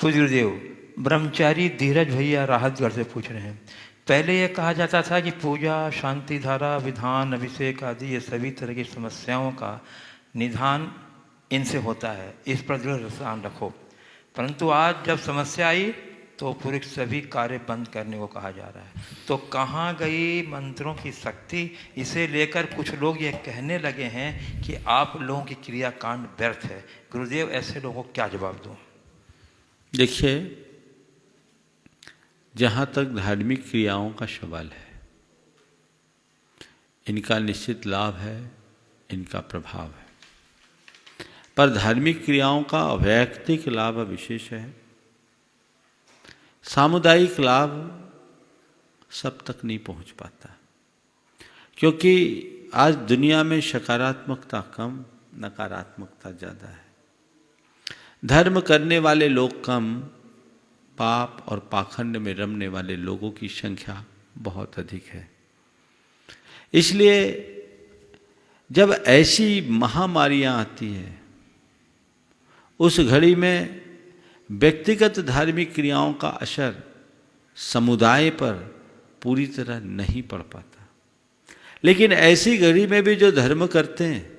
पूज्य गुरुदेव, ब्रह्मचारी धीरज भैया राहतगढ़ से पूछ रहे हैं। पहले यह कहा जाता था कि पूजा, शांति धारा, विधान, अभिषेक आदि ये सभी तरह की समस्याओं का निदान इनसे होता है, इस पर दृढ़ ध्यान रखो। परंतु आज जब समस्या आई तो पूरे सभी कार्य बंद करने को कहा जा रहा है। तो कहाँ गई मंत्रों की शक्ति? इसे लेकर कुछ लोग ये कहने लगे हैं कि आप लोगों की क्रियाकांड व्यर्थ है। गुरुदेव, ऐसे लोगों को क्या जवाब दूं? देखिए, जहाँ तक धार्मिक क्रियाओं का सवाल है, इनका निश्चित लाभ है, इनका प्रभाव है, पर धार्मिक क्रियाओं का वैयक्तिक लाभ विशेष है। सामुदायिक लाभ सब तक नहीं पहुंच पाता, क्योंकि आज दुनिया में सकारात्मकता कम, नकारात्मकता ज़्यादा है। धर्म करने वाले लोग कम, पाप और पाखंड में रमने वाले लोगों की संख्या बहुत अधिक है। इसलिए जब ऐसी महामारियां आती है, उस घड़ी में व्यक्तिगत धार्मिक क्रियाओं का असर समुदाय पर पूरी तरह नहीं पड़ पाता। लेकिन ऐसी घड़ी में भी जो धर्म करते हैं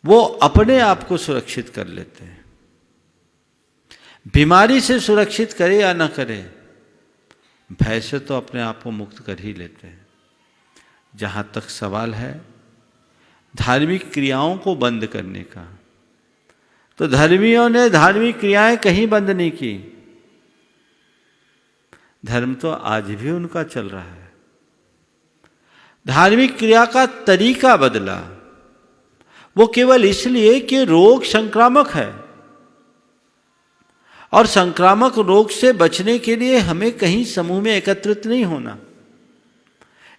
वो अपने आप को सुरक्षित कर लेते हैं। बीमारी से सुरक्षित करे या ना करे, भय से तो अपने आप को मुक्त कर ही लेते हैं। जहाँ तक सवाल है धार्मिक क्रियाओं को बंद करने का, तो धर्मियों ने धार्मिक क्रियाएं कहीं बंद नहीं की। धर्म तो आज भी उनका चल रहा है। धार्मिक क्रिया का तरीका बदला, वो केवल इसलिए कि रोग संक्रामक है, और संक्रामक रोग से बचने के लिए हमें कहीं समूह में एकत्रित नहीं होना।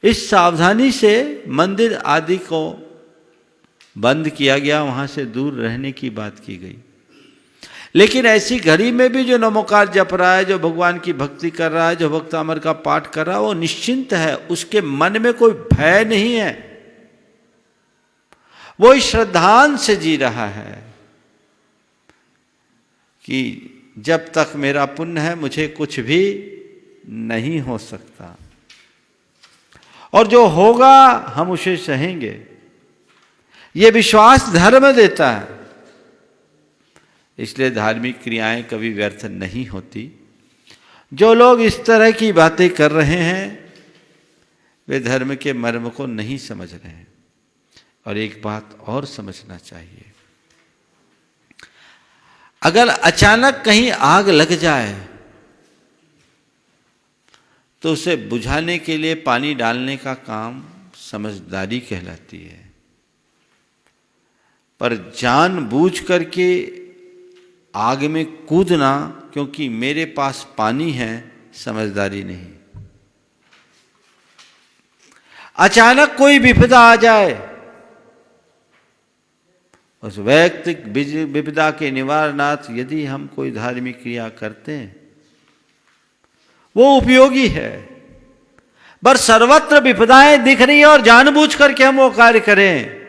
इस सावधानी से मंदिर आदि को बंद किया गया, वहां से दूर रहने की बात की गई। लेकिन ऐसी घड़ी में भी जो नमोकार जप रहा है, जो भगवान की भक्ति कर रहा है, जो भक्तामृत का पाठ कर रहा है, वो निश्चिंत है, उसके मन में कोई भय नहीं है। वो इस श्रद्धांत से जी रहा है कि जब तक मेरा पुण्य है मुझे कुछ भी नहीं हो सकता, और जो होगा हम उसे सहेंगे। ये विश्वास धर्म देता है। इसलिए धार्मिक क्रियाएं कभी व्यर्थ नहीं होती। जो लोग इस तरह की बातें कर रहे हैं वे धर्म के मर्म को नहीं समझ रहे हैं। और एक बात और समझना चाहिए, अगर अचानक कहीं आग लग जाए तो उसे बुझाने के लिए पानी डालने का काम समझदारी कहलाती है। पर जानबूझ करके आग में कूदना क्योंकि मेरे पास पानी है, समझदारी नहीं। अचानक कोई विपदा आ जाए, उस वैयक्तिक विपदा के निवारणार्थ यदि हम कोई धार्मिक क्रिया करते हैं वो उपयोगी है। पर सर्वत्र विपदाएं दिख रही हैं और जानबूझ करके हम वो कार्य करें,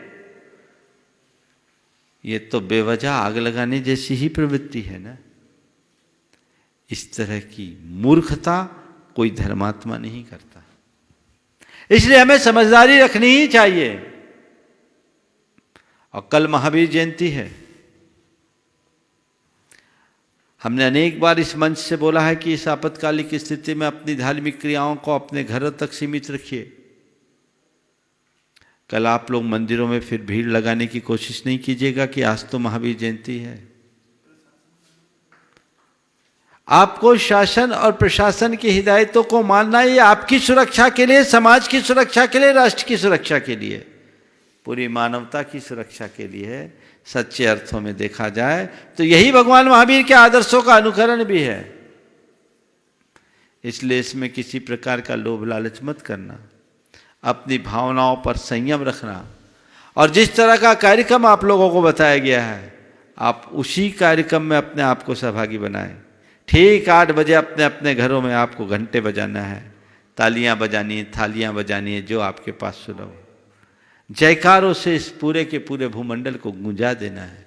ये तो बेवजह आग लगाने जैसी ही प्रवृत्ति है ना। इस तरह की मूर्खता कोई धर्मात्मा नहीं करता। इसलिए हमें समझदारी रखनी ही चाहिए। और कल महावीर जयंती है। हमने अनेक बार इस मंच से बोला है कि इस आपातकालिक स्थिति में अपनी धार्मिक क्रियाओं को अपने घरों तक सीमित रखिए। कल आप लोग मंदिरों में फिर भीड़ लगाने की कोशिश नहीं कीजिएगा कि आज तो महावीर जयंती है। आपको शासन और प्रशासन की हिदायतों को मानना, ये आपकी सुरक्षा के लिए, समाज की सुरक्षा के लिए, राष्ट्र की सुरक्षा के लिए, पूरी मानवता की सुरक्षा के लिए है। सच्चे अर्थों में देखा जाए तो यही भगवान महावीर के आदर्शों का अनुकरण भी है। इसलिए इसमें किसी प्रकार का लोभ लालच मत करना, अपनी भावनाओं पर संयम रखना, और जिस तरह का कार्यक्रम आप लोगों को बताया गया है आप उसी कार्यक्रम में अपने आप को सहभागी बनाएं। ठीक 8 बजे अपने अपने घरों में आपको घंटे बजाना है, तालियां बजानी है, थालियां बजानी है, जो आपके पास सुनो। जयकारों से इस पूरे के पूरे भूमंडल को गूंजा देना है।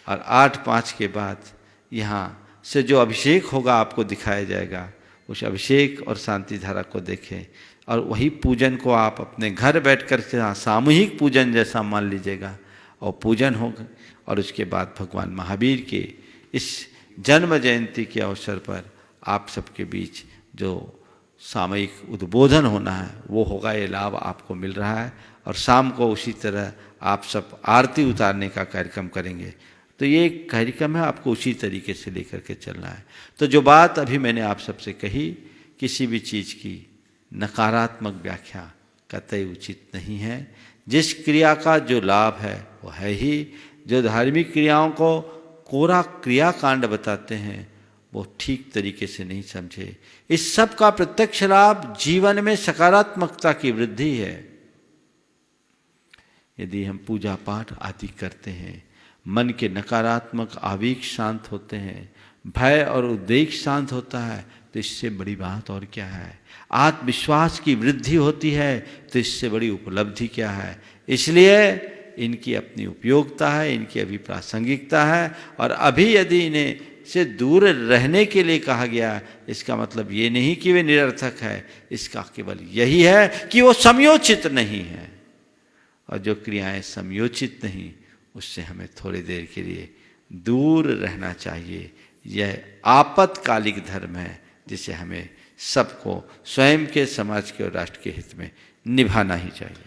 और 8-5 के बाद यहाँ से जो अभिषेक होगा आपको दिखाया जाएगा, उस अभिषेक और शांति धारा को देखें और वही पूजन को आप अपने घर बैठ कर के सामूहिक पूजन जैसा मान लीजिएगा और पूजन होगा। और उसके बाद भगवान महावीर के इस जन्म जयंती के अवसर पर आप सबके बीच जो सामूहिक उद्बोधन होना है वो होगा, ये लाभ आपको मिल रहा है। और शाम को उसी तरह आप सब आरती उतारने का कार्यक्रम करेंगे। तो ये एक कार्यक्रम है, आपको उसी तरीके से लेकर के चलना है। तो जो बात अभी मैंने आप सबसे कही, किसी भी चीज़ की नकारात्मक व्याख्या कतई उचित नहीं है। जिस क्रिया का जो लाभ है वो है ही। जो धार्मिक क्रियाओं को कोरा क्रियाकांड बताते हैं वो ठीक तरीके से नहीं समझे। इस सब का प्रत्यक्ष लाभ जीवन में सकारात्मकता की वृद्धि है। यदि हम पूजा पाठ आदि करते हैं, मन के नकारात्मक आवेग शांत होते हैं, भय और उद्वेग शांत होता है, तो इससे बड़ी बात और क्या है। आत्मविश्वास की वृद्धि होती है, तो इससे बड़ी उपलब्धि क्या है। इसलिए इनकी अपनी उपयोगिता है, इनकी अभी प्रासंगिकता है। और अभी यदि इन्हें से दूर रहने के लिए कहा गया, इसका मतलब ये नहीं कि वे निरर्थक है, इसका केवल यही है कि वो समयोचित नहीं है। और जो क्रियाएं समयोचित नहीं, उससे हमें थोड़ी देर के लिए दूर रहना चाहिए। यह आपत्कालिक धर्म है जिसे हमें सबको स्वयं के, समाज के और राष्ट्र के हित में निभाना ही चाहिए।